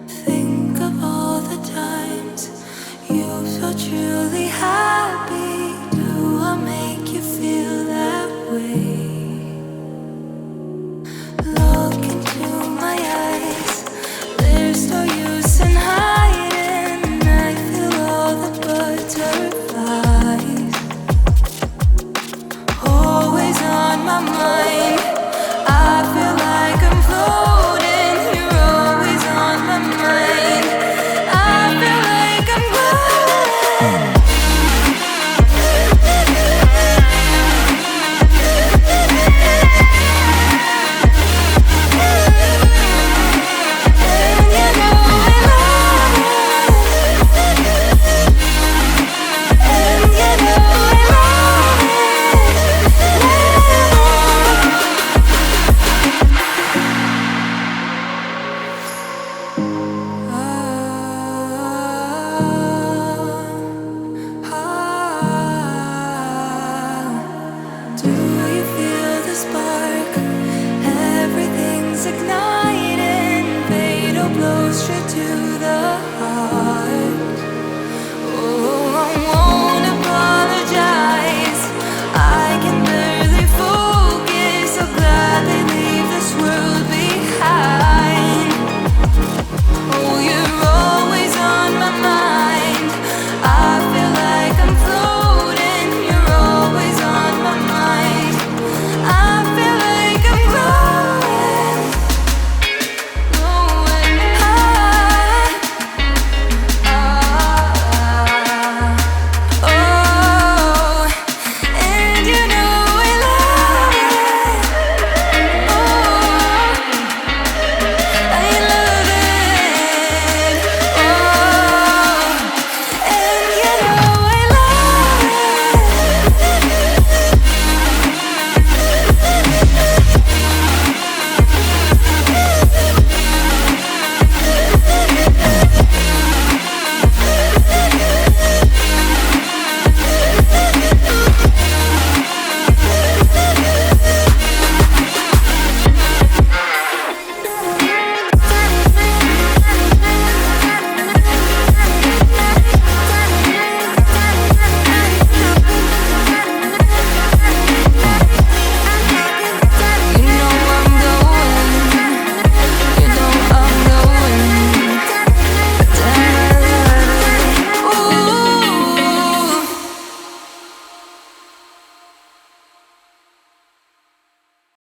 Think of all the times you're so truly happy. Do I make you feel that way? Look into my eyes, there's no use in hiding. I feel all the butterflies always on my mind.